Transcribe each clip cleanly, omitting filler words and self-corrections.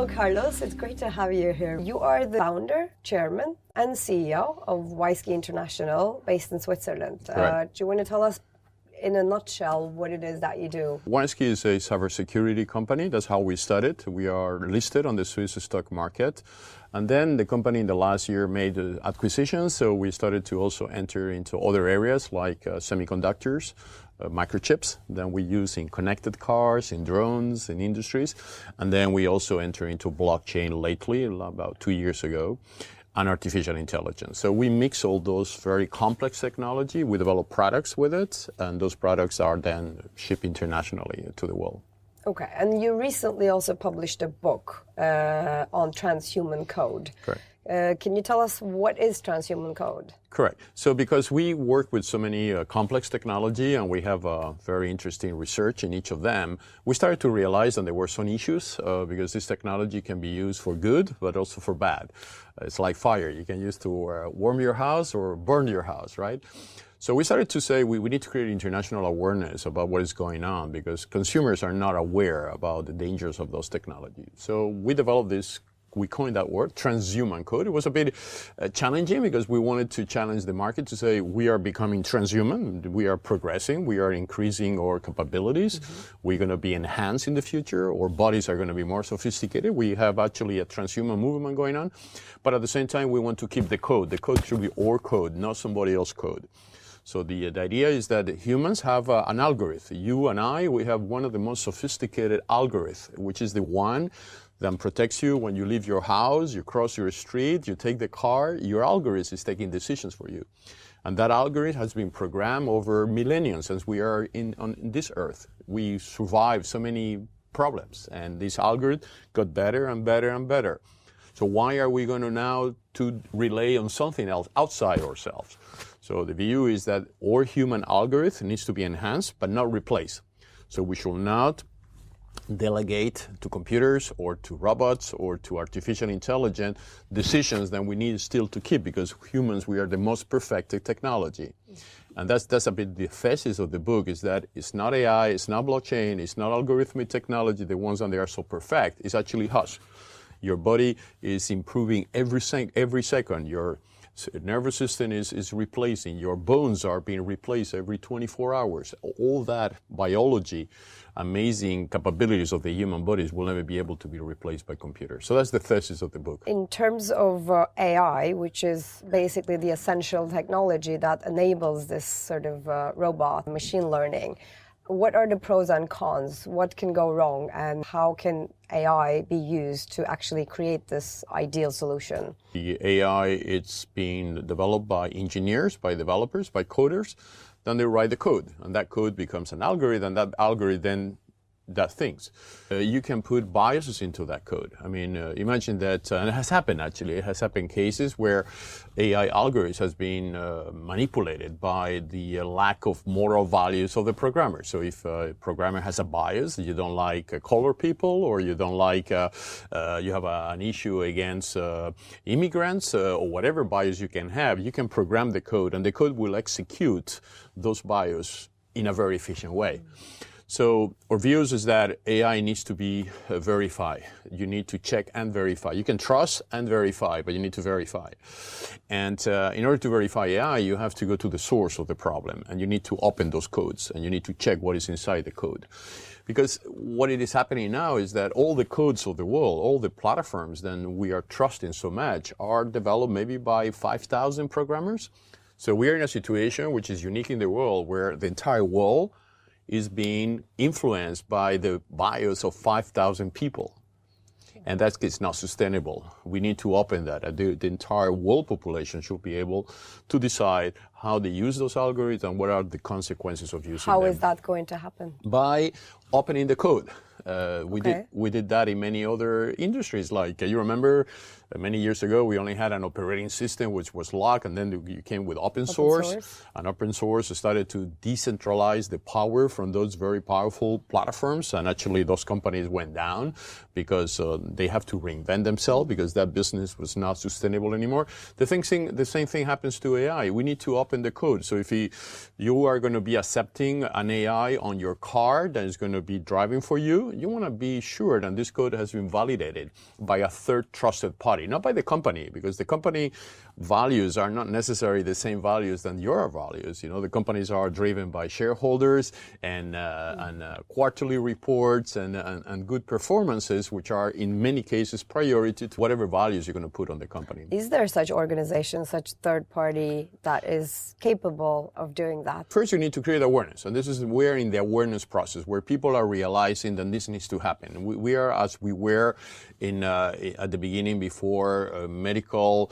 Hello, Carlos. It's great to have you here. You are the founder, chairman, and CEO of Wisely International, based in Switzerland. Do you want to tell us, in a nutshell, what it is that you do? Wisely is a cybersecurity company. That's how we started. We are listed on the Swiss stock market. And then the company in the last year made acquisitions, so we started to also enter into other areas like semiconductors, microchips that we use in connected cars, in drones, in industries. And then we also enter into blockchain lately, about 2 years ago, and artificial intelligence. So we mix all those very complex technology. We develop products with it, and those products are then shipped internationally to the world. Okay, and you recently also published a book on Transhuman Code. Correct. Can you tell us what is Transhuman Code? Correct. So because we work with so many complex technology and we have very interesting research in each of them, we started to realize that there were some issues because this technology can be used for good, but also for bad. It's like fire. You can use to warm your house or burn your house, right? So we started to say we need to create international awareness about what is going on because consumers are not aware about the dangers of those technologies. So we developed this, we coined that word, Transhuman Code. It was a bit challenging because we wanted to challenge the market to say we are becoming transhuman, we are progressing, we are increasing our capabilities, we're going to be enhanced in the future, our bodies are going to be more sophisticated. We have actually a transhuman movement going on, but at the same time we want to keep the code. The code should be our code, not somebody else's code. So the idea is that humans have an algorithm. You and I, we have one of the most sophisticated algorithms, which is the one that protects you when you leave your house, you cross your street, you take the car, your algorithm is taking decisions for you. And that algorithm has been programmed over millennia since we are on this earth. We survived so many problems, and this algorithm got better and better and better. So why are we going to now to rely on something else outside ourselves? So the view is that our human algorithm needs to be enhanced, but not replaced. So we should not delegate to computers or to robots or to artificial intelligence decisions that we need still to keep because humans, we are the most perfected technology. And that's a bit the thesis of the book is that it's not AI, it's not blockchain, it's not algorithmic technology, the ones that they are so perfect, it's actually us. Your body is improving every second. Your nervous system is replacing. Your bones are being replaced every 24 hours. All that biology, amazing capabilities of the human bodies will never be able to be replaced by computers. So that's the thesis of the book. In terms of AI, which is basically the essential technology that enables this sort of robot machine learning, what are the pros and cons? What can go wrong? And how can AI be used to actually create this ideal solution? The AI, it's being developed by engineers, by developers, by coders. Then they write the code, and that code becomes an algorithm, and that algorithm then does things. You can put biases into that code. I mean, imagine that, and it has happened actually, it has happened cases where AI algorithms has been manipulated by the lack of moral values of the programmer. So if a programmer has a bias, you don't like colored people, or you don't like, you have an issue against immigrants, or whatever bias you can program the code, and the code will execute those biases in a very efficient way. So our views is that AI needs to be verified. You need to check and verify. You can trust and verify, but you need to verify. And in order to verify AI, you have to go to the source of the problem, and you need to open those codes, and you need to check what is inside the code. Because what it is happening now is that all the codes of the world, all the platforms that we are trusting so much are developed maybe by 5,000 programmers. So we are in a situation which is unique in the world where the entire world is being influenced by the bias of 5,000 people. And it's not sustainable. We need to open that. The entire world population should be able to decide how they use those algorithms and what are the consequences of using them. How is that going to happen? By opening the code. We did that in many other industries. Like you remember, many years ago, we only had an operating system which was locked, and then you came with open source. And open source started to decentralize the power from those very powerful platforms. And actually, those companies went down because they have to reinvent themselves because that business was not sustainable anymore. The same thing happens to AI. We need to open the code. So if you are going to be accepting an AI on your car that is going to be driving for you, do, you want to be sure that this code has been validated by a third trusted party, not by the company, because the company values are not necessarily the same values than your values. The companies are driven by shareholders and quarterly reports and good performances, which are in many cases priority to whatever values you're going to put on the company. Is there such organization, such third party that is capable of doing that? First, you need to create awareness, and we're in the awareness process where people are realizing that this needs to happen. We are, as we were at the beginning before medical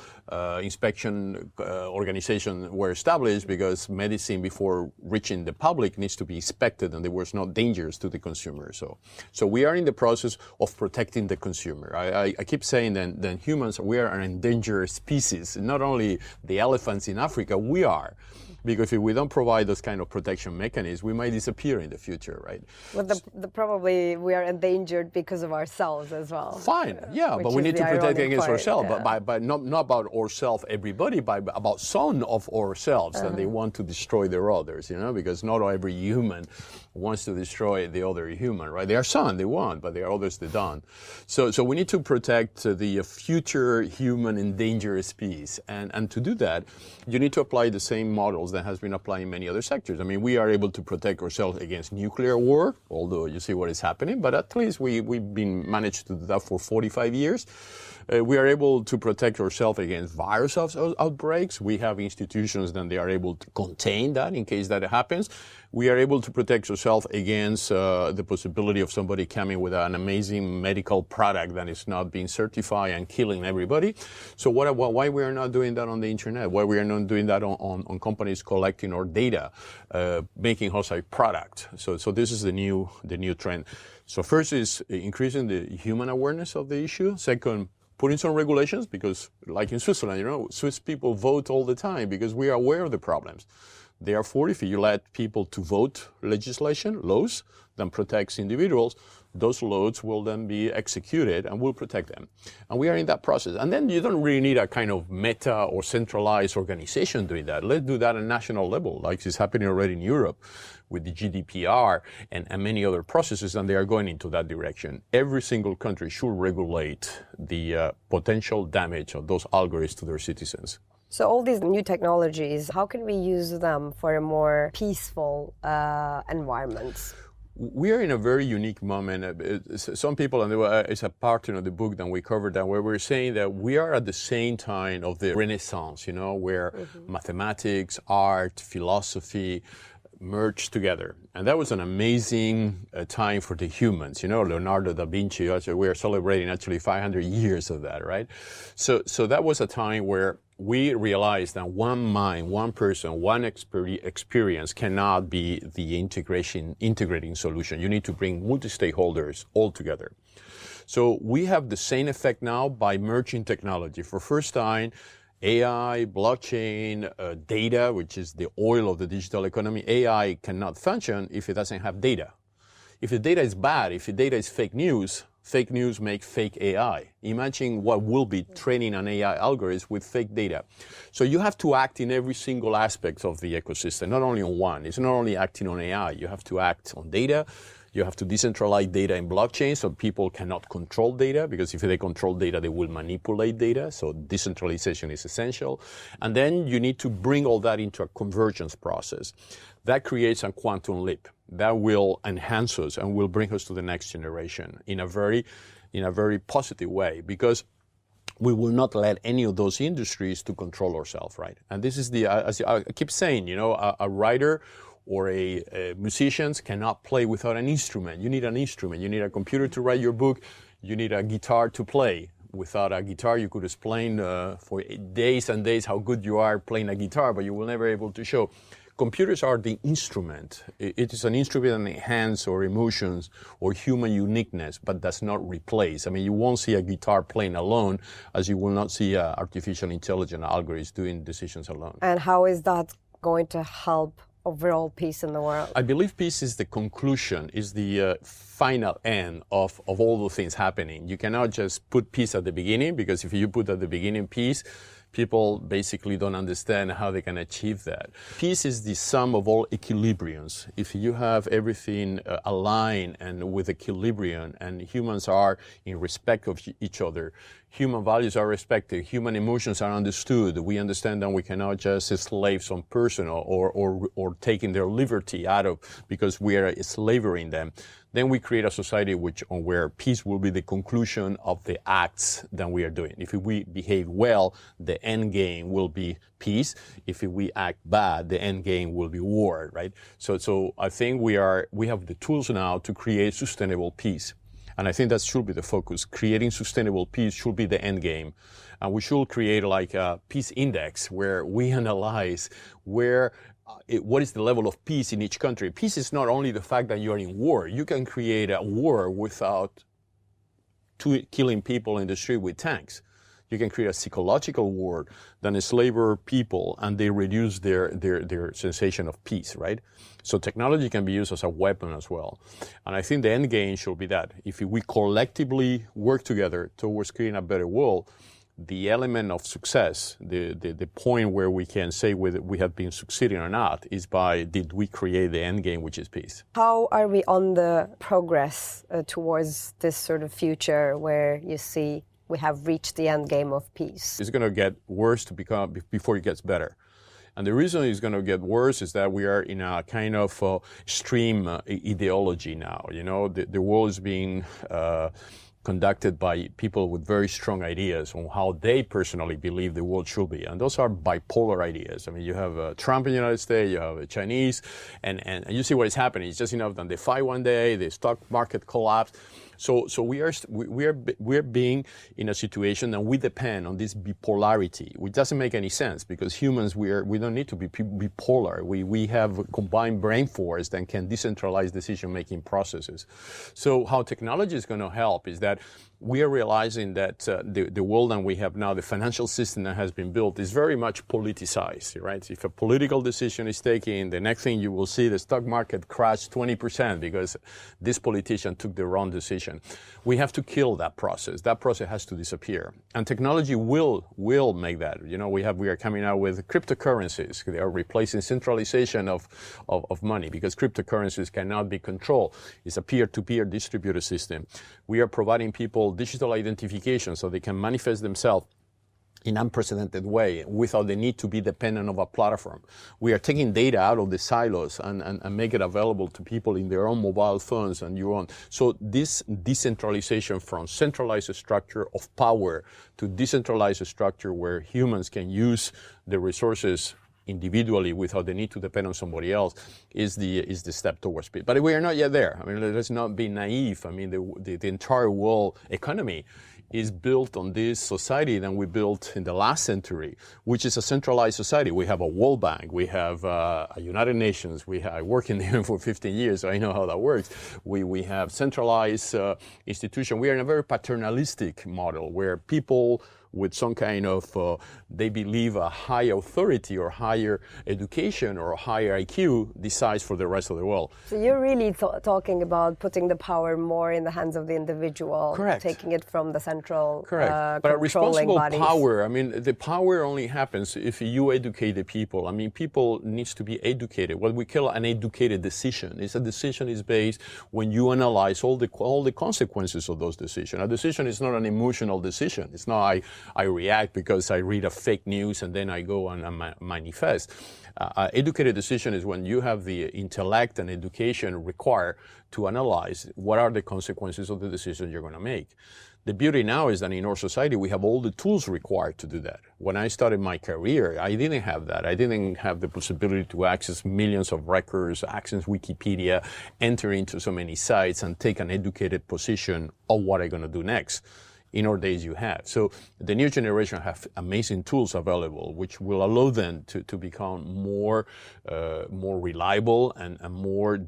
inspection organizations were established, because medicine before reaching the public needs to be inspected and there was no dangers to the consumer. So we are in the process of protecting the consumer. I keep saying that humans, we are an endangered species. Not only the elephants in Africa, we are. Because if we don't provide those kind of protection mechanisms, we might disappear in the future, right? Well, probably we are endangered because of ourselves as well. Fine, yeah, but we need to protect against ourselves, but not about ourselves, everybody, but about some of ourselves, and they want to destroy their others, because not every human wants to destroy the other human, right? There are some they want, but there are others that don't. So we need to protect the future human endangered species, and to do that, you need to apply the same models that has been applied in many other sectors. I mean, we are able to protect ourselves against nuclear war, although you see what is happening, but at least we've managed to do that for 45 years. We are able to protect ourselves against virus outbreaks. We have institutions that they are able to contain that in case that happens. We are able to protect ourselves against the possibility of somebody coming with an amazing medical product that is not being certified and killing everybody. So why we are not doing that on the internet? Why we are not doing that on companies collecting our data, making us a product? So this is the new trend. So first is increasing the human awareness of the issue. Second, putting some regulations, because like in Switzerland, Swiss people vote all the time because we are aware of the problems. Therefore, if you let people to vote laws that protects individuals, those laws will then be executed and will protect them. And we are in that process. And then you don't really need a kind of meta or centralized organization doing that. Let's do that at a national level, like is happening already in Europe with the GDPR and many other processes, and they are going into that direction. Every single country should regulate the potential damage of those algorithms to their citizens. So all these new technologies, how can we use them for a more peaceful environment? We are in a very unique moment. Some people, and it's a part of the book that we covered that, where we're saying that we are at the same time of the Renaissance, where mathematics, art, philosophy merged together. And that was an amazing time for the humans. Leonardo da Vinci, we are celebrating actually 500 years of that, right? So that was a time where we realized that one mind, one person, one experience cannot be the integrating solution. You need to bring multi-stakeholders all together. So we have the same effect now by merging technology. For first time, AI, blockchain, data, which is the oil of the digital economy. AI cannot function if it doesn't have data. If the data is bad, if the data is fake news make fake AI. Imagine what will be training an AI algorithm with fake data. So you have to act in every single aspect of the ecosystem, not only on one. It's not only acting on AI. You have to act on data. You have to decentralize data in blockchain so people cannot control data, because if they control data, they will manipulate data. So decentralization is essential. And then you need to bring all that into a convergence process. That creates a quantum leap that will enhance us and will bring us to the next generation in a very positive way, because we will not let any of those industries to control ourselves, right? And this is as I keep saying, a writer or a musicians cannot play without an instrument. You need an instrument. You need a computer to write your book. You need a guitar to play. Without a guitar, you could explain for days and days how good you are playing a guitar, but you will never be able to show. Computers are the instrument. It is an instrument that enhances our emotions or human uniqueness, but does not replace. I mean, you won't see a guitar playing alone, as you will not see artificial intelligence algorithms doing decisions alone. And how is that going to help overall peace in the world? I believe peace is the conclusion, is the final end of all the things happening. You cannot just put peace at the beginning, because if you put at the beginning peace, people basically don't understand how they can achieve that. Peace is the sum of all equilibriums. If you have everything aligned and with equilibrium, and humans are in respect of each other, human values are respected, human emotions are understood, we understand that we cannot just slave some person or taking their liberty out of because we are slavering them, then we create a society where peace will be the conclusion of the acts that we are doing. If we behave well, the end game will be peace. If we act bad, the end game will be war, right? So I think we have the tools now to create sustainable peace. And I think that should be the focus. Creating sustainable peace should be the end game. And we should create like a peace index where we analyze what is the level of peace in each country. Peace is not only the fact that you are in war. You can create a war without killing people in the street with tanks. You can create a psychological war that enslaves people and they reduce their sensation of peace, right? So technology can be used as a weapon as well. And I think the end game should be that. If we collectively work together towards creating a better world, the element of success, the point where we can say whether we have been succeeding or not, is by did we create the end game, which is peace. How are we on the progress towards this sort of future where you see we have reached the end game of peace? It's going to get worse before it gets better. And the reason it's going to get worse is that we are in a kind of extreme ideology now. You know, the world is being conducted by people with very strong ideas on how they personally believe the world should be. And those are bipolar ideas. I mean, you have Trump in the United States, you have a Chinese, and you see what is happening. It's just enough that they fight one day, the stock market collapse. So we are being in a situation that we depend on this bipolarity, which doesn't make any sense because humans, we don't need to be bipolar. We have combined brain force that can decentralize decision-making processes. So how technology is going to help is that we are realizing that the world that we have now, the financial system that has been built, is very much politicized, right? If a political decision is taken, the next thing you will see the stock market crash 20% because this politician took the wrong decision. We have to kill that process. That process has to disappear. And technology will make that. You know, we are coming out with cryptocurrencies. They are replacing centralization of money because cryptocurrencies cannot be controlled. It's a peer-to-peer distributed system. We are providing people digital identification so they can manifest themselves in unprecedented way without the need to be dependent on a platform. We are taking data out of the silos and make it available to people in their own mobile phones and your own. So this decentralization from centralized structure of power to decentralized structure where humans can use the resources individually without the need to depend on somebody else is the step towards peace. But we are not yet there. I mean, let's not be naive. I mean, the entire world economy is built on this society that we built in the last century, which is a centralized society. We have a World Bank, we have a United Nations, I work in there for 15 years, so I know how that works. We have centralized institution. We are in a very paternalistic model where people with some kind of, they believe a high authority or higher education or higher IQ decides for the rest of the world. So you're really talking about putting the power more in the hands of the individual, correct, taking it from the central correct. But a responsible bodies. Power, I mean, the power only happens if you educate the people. I mean, people needs to be educated. What we call an educated decision is a decision is based when you analyze all the consequences of those decisions. A decision is not an emotional decision. It's not I react because I read a fake news and then I go and manifest. Educated decision is when you have the intellect and education required to analyze what are the consequences of the decision you're going to make. The beauty now is that in our society, we have all the tools required to do that. When I started my career, I didn't have that. I didn't have the possibility to access millions of records, access Wikipedia, enter into so many sites and take an educated position on what I'm going to do next. In our days you have. So the new generation have amazing tools available, which will allow them to become more reliable and more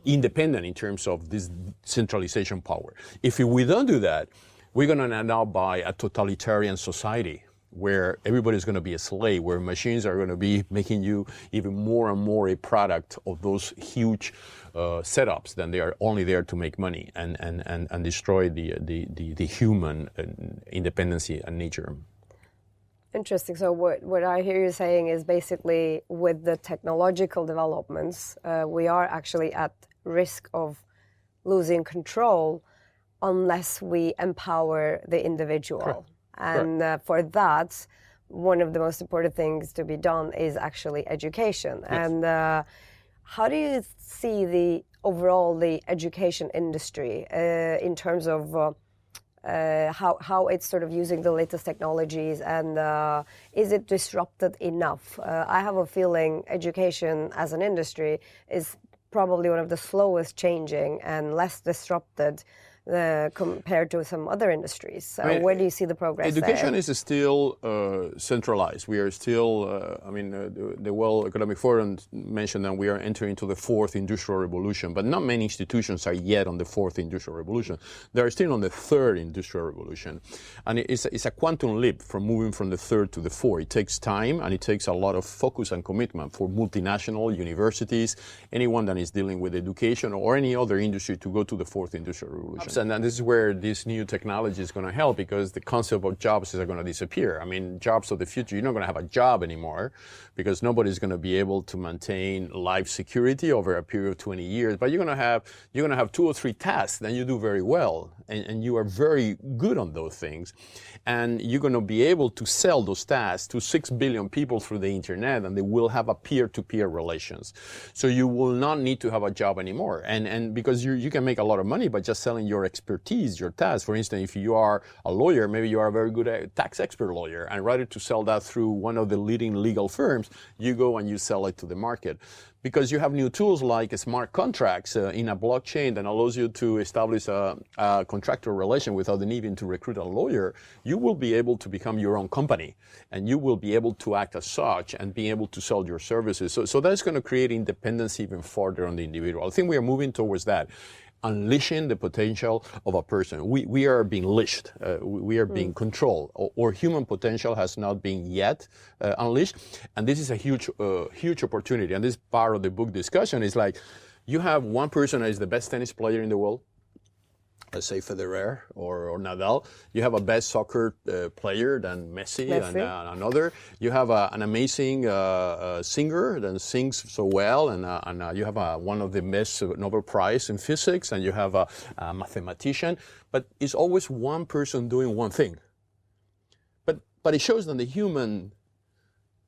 independent in terms of this centralization power. If we don't do that, we're going to end up by a totalitarian society where everybody's going to be a slave, where machines are going to be making you even more and more a product of those huge setups than they are only there to make money and destroy the human independency and nature. Interesting. So what I hear you saying is basically with the technological developments, we are actually at risk of losing control unless we empower the individual. Correct. And for that, one of the most important things to be done is actually education. Yes. And how do you see the education industry in terms of how it's sort of using the latest technologies, and is it disrupted enough? I have a feeling education as an industry is probably one of the slowest changing and less disrupted compared to some other industries. So where do you see the progress education there? is still centralized. We are still, the World Economic Forum mentioned that we are entering into the fourth industrial revolution, but not many institutions are yet on the fourth industrial revolution. They are still on the third industrial revolution. And it's a quantum leap from moving from the third to the fourth. It takes time, and it takes a lot of focus and commitment for multinational universities, anyone that is dealing with education or any other industry, to go to the fourth industrial revolution. And this is where this new technology is going to help, because the concept of jobs is going to disappear. I mean, jobs of the future, you're not going to have a job anymore, because nobody's going to be able to maintain life security over a period of 20 years. But you're going to have 2 or 3 tasks that you do very well, and you are very good on those things. And you're going to be able to sell those tasks to 6 billion people through the internet, and they will have a peer-to-peer relations. So you will not need to have a job anymore. And because you can make a lot of money by just selling your expertise, your task. For instance, if you are a lawyer, maybe you are a very good tax expert lawyer, and rather to sell that through one of the leading legal firms, you go and you sell it to the market. Because you have new tools like smart contracts in a blockchain that allows you to establish a contractual relation without the needing to recruit a lawyer, you will be able to become your own company, and you will be able to act as such and be able to sell your services. So that's going to create independence even further on the individual. I think we are moving towards that. Unleashing the potential of a person. We are being leashed. We are being controlled. Or human potential has not been yet unleashed. And this is a huge opportunity. And this part of the book discussion is like, you have one person that is the best tennis player in the world, let's say Federer or Nadal. You have a best soccer player than Messi. And another. You have an amazing singer that sings so well, and you have one of the best Nobel Prize in physics, and you have a mathematician. But it's always one person doing one thing. But it shows that the human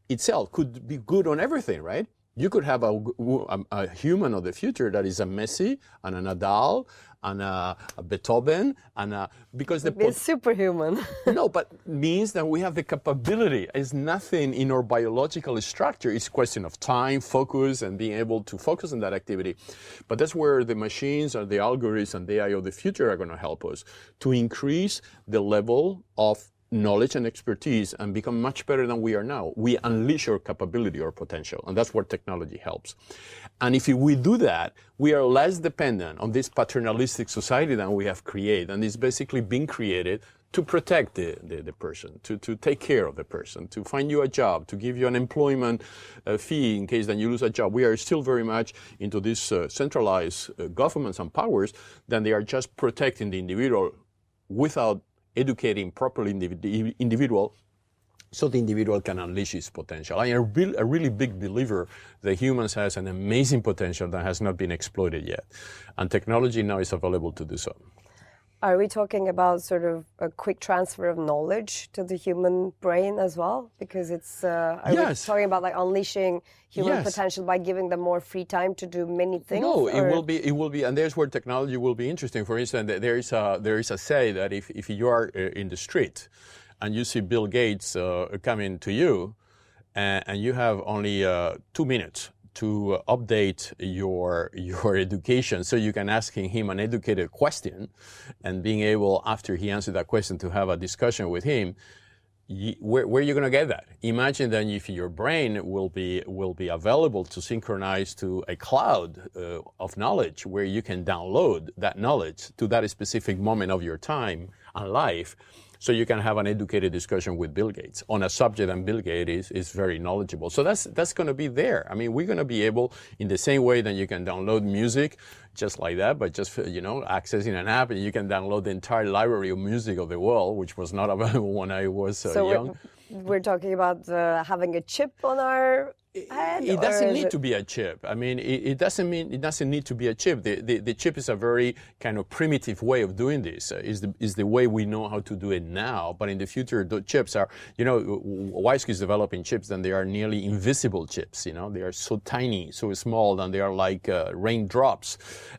itself could be good on everything, right? You could have a human of the future that is a Messi and a Nadal and a Beethoven, and because it's superhuman. No, but means that we have the capability. It's nothing in our biological structure. It's a question of time, focus, and being able to focus on that activity. But that's where the machines and the algorithms and the AI of the future are going to help us to increase the level of knowledge and expertise and become much better than we are now. We unleash our capability or potential, and that's where technology helps. And if we do that, we are less dependent on this paternalistic society that we have created, and it's basically been created to protect the person, to take care of the person, to find you a job, to give you an employment fee in case that you lose a job. We are still very much into this centralized governments and powers, that they are just protecting the individual without educating properly the individual, so the individual can unleash his potential. I am a really big believer that humans has an amazing potential that has not been exploited yet. And technology now is available to do so. Are we talking about sort of a quick transfer of knowledge to the human brain as well? Because it's, are we talking about like unleashing human potential by giving them more free time to do many things? No, it will be, and there's where technology will be interesting. For instance, there is a say that if you are in the street and you see Bill Gates coming to you, and you have only 2 minutes to update your education, so you can ask him an educated question, and being able, after he answered that question, to have a discussion with him. Where are you going to get that? Imagine that if your brain will be available to synchronize to a cloud of knowledge, where you can download that knowledge to that specific moment of your time and life. So you can have an educated discussion with Bill Gates on a subject, and Bill Gates is very knowledgeable. So that's going to be there. I mean, we're going to be able, in the same way that you can download music just like that, but just, accessing an app, and you can download the entire library of music of the world, which was not available when I was young. we're talking about having a chip on our head? It doesn't need to be a chip. I mean, it doesn't need to be a chip. The chip is a very kind of primitive way of doing this. Is the way we know how to do it now. But in the future, the chips are, WISeKey is developing chips, and they are nearly invisible chips. They are so tiny, so small, and they are like raindrops.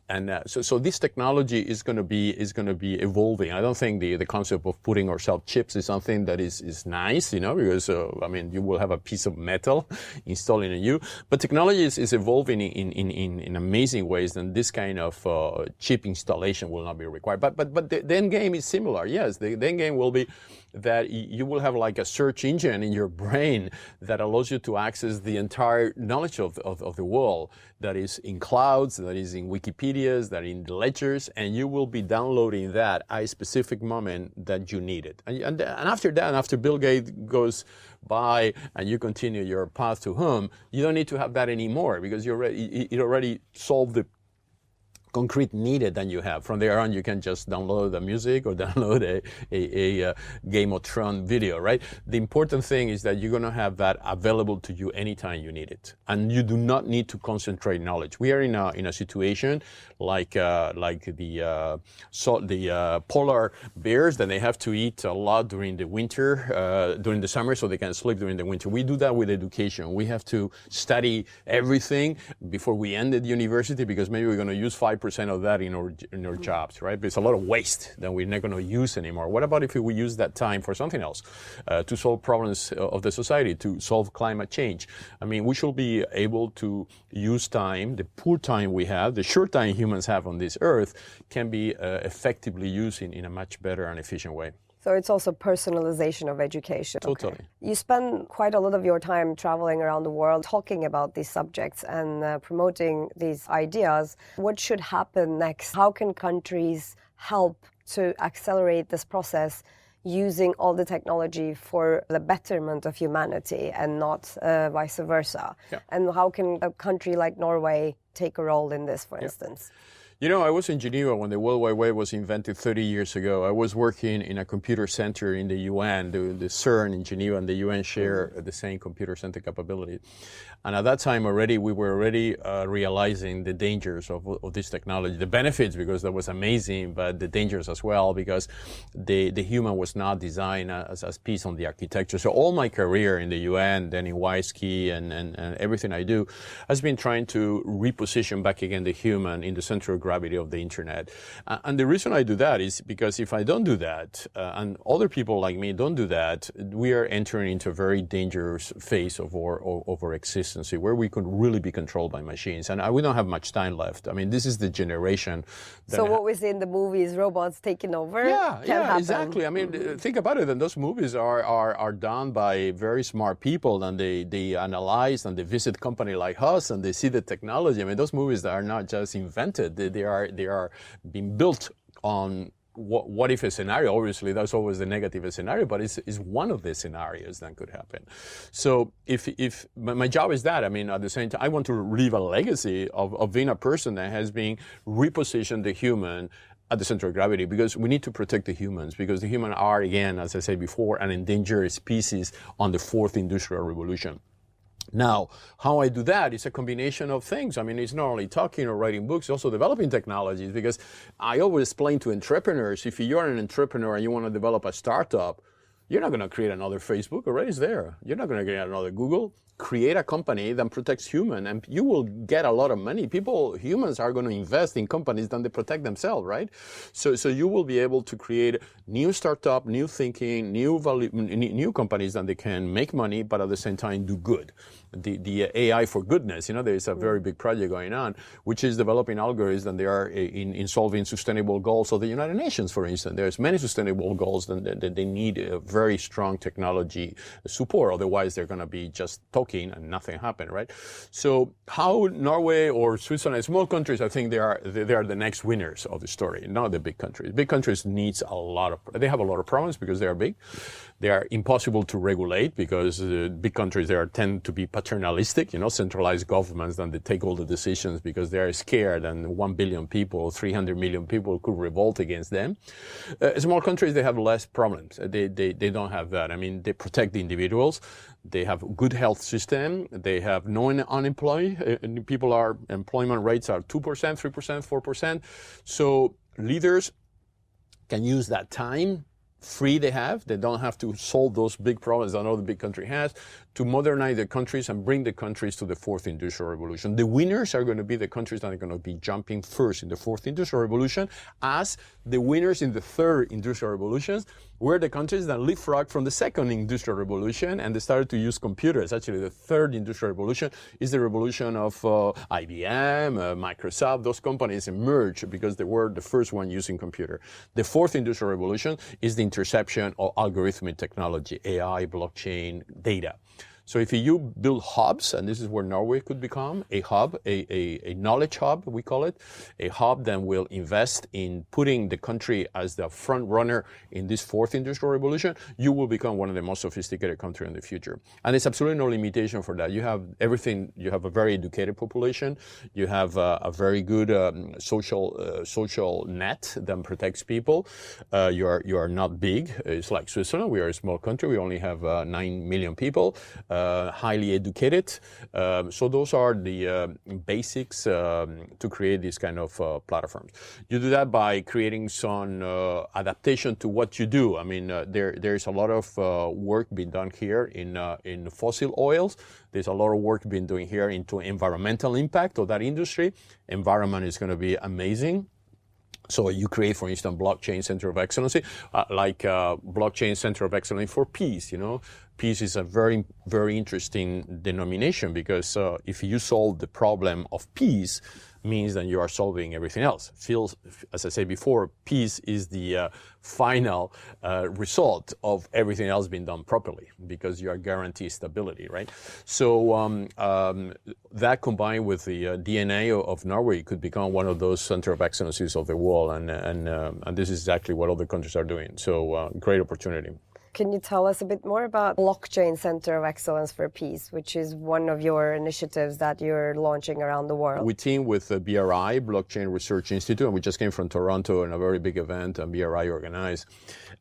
And so this technology is going to be evolving. I don't think the concept of putting ourselves chips is something that is nice, because you will have a piece of metal installing in you. But technology is evolving in amazing ways, and this kind of chip installation will not be required. But the end game is similar. Yes, the end game will be that you will have like a search engine in your brain that allows you to access the entire knowledge of the world that is in clouds, that is in Wikipedias, that is in the ledgers, and you will be downloading that at a specific moment that you need it. And after that, after Bill Gates goes by and you continue your path to home, you don't need to have that anymore, because it already solved the concrete needed that you have. From there on, you can just download the music or download a Game of Thrones video, right? The important thing is that you're going to have that available to you anytime you need it, and you do not need to concentrate knowledge. We are in a situation like the polar bears, that they have to eat a lot during the winter, during the summer, so they can sleep during the winter. We do that with education. We have to study everything before we end at university, because maybe we're going to use 5% of that in our jobs, right? But it's a lot of waste that we're not going to use anymore. What about if we use that time for something else, to solve problems of the society, to solve climate change? I mean, we should be able to use time, the poor time we have, the short time humans have on this earth, can be effectively used in a much better and efficient way. So it's also personalization of education. Totally. Okay. You spend quite a lot of your time traveling around the world talking about these subjects and promoting these ideas. What should happen next? How can countries help to accelerate this process using all the technology for the betterment of humanity and not vice versa? Yeah. And how can a country like Norway take a role in this, for instance? I was in Geneva when the World Wide Web was invented 30 years ago. I was working in a computer center in the UN. The CERN in Geneva and the UN share the same computer center capability. And at that time we were already realizing the dangers of this technology. The benefits, because that was amazing, but the dangers as well, because the human was not designed as a piece on the architecture. So all my career in the UN, then in WISeKey, and everything I do has been trying to reposition back again the human in the center of gravity of the internet. And the reason I do that is because if I don't do that, and other people like me don't do that, we are entering into a very dangerous phase of our existence, where we could really be controlled by machines. And we don't have much time left. I mean, this is the generation that... So what we see in the movies, robots taking over? Yeah, exactly. I mean, think about it. And those movies are done by very smart people, and they analyze and they visit company like us, and they see the technology. I mean, those movies are not just invented. They are being built on what if a scenario. Obviously, that's always the negative scenario, but it's one of the scenarios that could happen. So if my job is that, I mean, at the same time, I want to leave a legacy of being a person that has been repositioned the human at the center of gravity, because we need to protect the humans, because the humans are, again, as I said before, an endangered species on the fourth industrial revolution. Now, how I do that is a combination of things. I mean, it's not only talking or writing books, it's also developing technologies, because I always explain to entrepreneurs, if you're an entrepreneur and you want to develop a startup, you're not going to create another Facebook, already it's there. You're not going to create another Google. Create a company that protects human, and you will get a lot of money. Humans are going to invest in companies that they protect themselves, right? So you will be able to create new startup, new thinking, new companies that they can make money, but at the same time do good. The AI for goodness, there is a very big project going on, which is developing algorithms that they are in solving sustainable goals of the United Nations, for instance. There's many sustainable goals that they need a very strong technology support. Otherwise, they're going to be just talking and nothing happened, right? So how Norway or Switzerland, small countries, I think they are the next winners of the story, not the big countries. Big countries they have a lot of problems because they are big. They are impossible to regulate because big countries, tend to be paternalistic, centralized governments, and they take all the decisions because they are scared, and 1 billion people, 300 million people could revolt against them. Small countries, they have less problems. They they don't have that. I mean, they protect the individuals. They have a good health system. They have no unemployed. Employment rates are 2%, 3%, 4%. So leaders can use that time free they have. They don't have to solve those big problems that another big country has, to modernize the countries and bring the countries to the fourth industrial revolution. The winners are going to be the countries that are going to be jumping first in the fourth industrial revolution, as the winners in the third industrial revolutions were the countries that leapfrogged from the second industrial revolution, and they started to use computers. Actually, the third industrial revolution is the revolution of IBM, Microsoft. Those companies emerged because they were the first one using computer. The fourth industrial revolution is the interception of algorithmic technology, AI, blockchain, data. So if you build hubs, and this is where Norway could become a hub, a knowledge hub, we call it, a hub that will invest in putting the country as the front runner in this fourth industrial revolution, you will become one of the most sophisticated countries in the future. And it's absolutely no limitation for that. You have everything. You have a very educated population. You have a very good social net that protects people. You are not big. It's like Switzerland. We are a small country. We only have 9 million people. Highly educated. So those are the basics to create these kind of platforms. You do that by creating some adaptation to what you do. I mean, there's a lot of work being done here in fossil oils. There's a lot of work being done here into environmental impact of that industry. Environment is going to be amazing. So you create, for instance, blockchain center of excellence, like blockchain center of excellence for peace. You know, peace is a very, very interesting denomination, because if you solve the problem of peace, means that you are solving everything else. As I said before, peace is the final result of everything else being done properly, because you are guaranteed stability, right? So that combined with the DNA of Norway could become one of those center of excellences of the world, and this is exactly what other countries are doing. So great opportunity. Can you tell us a bit more about Blockchain Center of Excellence for Peace, which is one of your initiatives that you're launching around the world? We team with BRI, Blockchain Research Institute, and we just came from Toronto in a very big event BRI organized.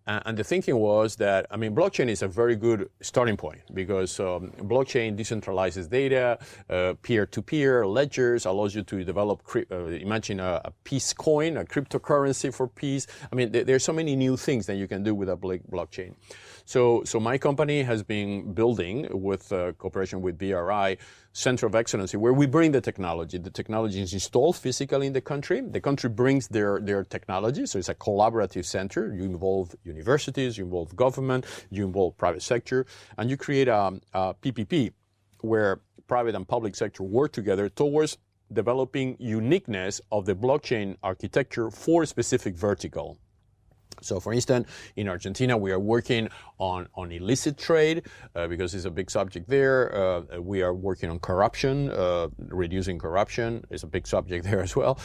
And the thinking was that, I mean, blockchain is a very good starting point, because blockchain decentralizes data, peer-to-peer ledgers, allows you to develop, imagine a peace coin, a cryptocurrency for peace. I mean, there's so many new things that you can do with a blockchain. So my company has been building, with cooperation with BRI, Center of Excellence, where we bring the technology. The technology is installed physically in the country. The country brings their technology, so it's a collaborative center. You involve universities, you involve government, you involve private sector, and you create a PPP, where private and public sector work together towards developing uniqueness of the blockchain architecture for a specific vertical. So, for instance, in Argentina, we are working on illicit trade because it's a big subject there. We are working on corruption, reducing corruption is a big subject there as well.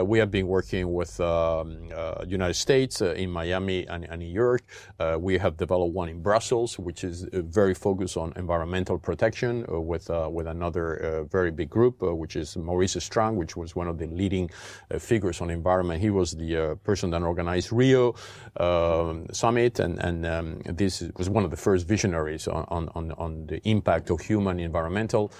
We have been working with United States in Miami and New York. We have developed one in Brussels, which is very focused on environmental protection with another very big group, which is Maurice Strong, which was one of the leading figures on environment. He was the person that organized Rio summit, and this was one of the first visionaries on the impact of human environmental.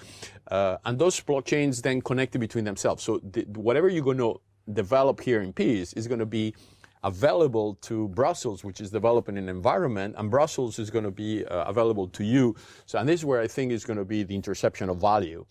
And those blockchains then connected between themselves. So whatever you're going to develop here in peace is going to be available to Brussels, which is developing an environment, and Brussels is going to be available to you. So, and this is where I think is going to be the interception of value,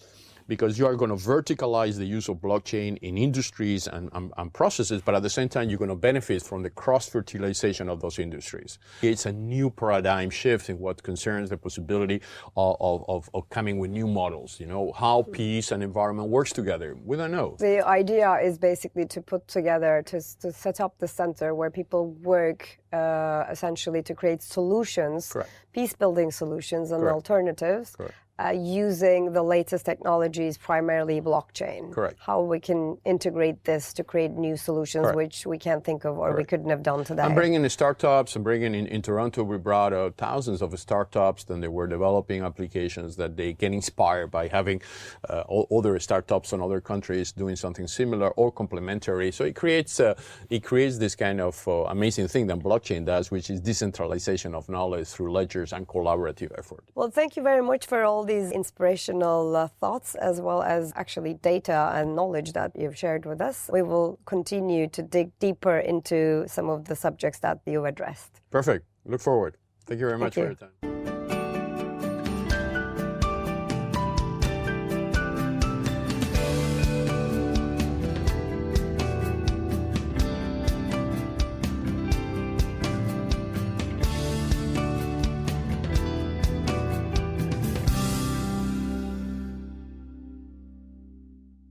because you are going to verticalize the use of blockchain in industries and processes, but at the same time, you're going to benefit from the cross-fertilization of those industries. It's a new paradigm shift in what concerns the possibility of coming with new models, you know, how peace and environment works together. We don't know. The idea is basically to put together, to set up the center where people work essentially to create solutions, peace-building solutions and alternatives using the latest technologies, primarily blockchain. Correct. How we can integrate this to create new solutions, Correct. which we can't think of or we couldn't have done today. I'm bringing in startups. I'm bringing in Toronto, we brought thousands of startups, and they were developing applications that they get inspired by having other startups in other countries doing something similar or complementary. So it creates this kind of amazing thing that blockchain does, which is decentralization of knowledge through ledgers and collaborative effort. Well, thank you very much for all these inspirational thoughts, as well as actually data and knowledge that you've shared with us. We will continue to dig deeper into some of the subjects that you addressed. Perfect. Look forward. Thank you very much for your time.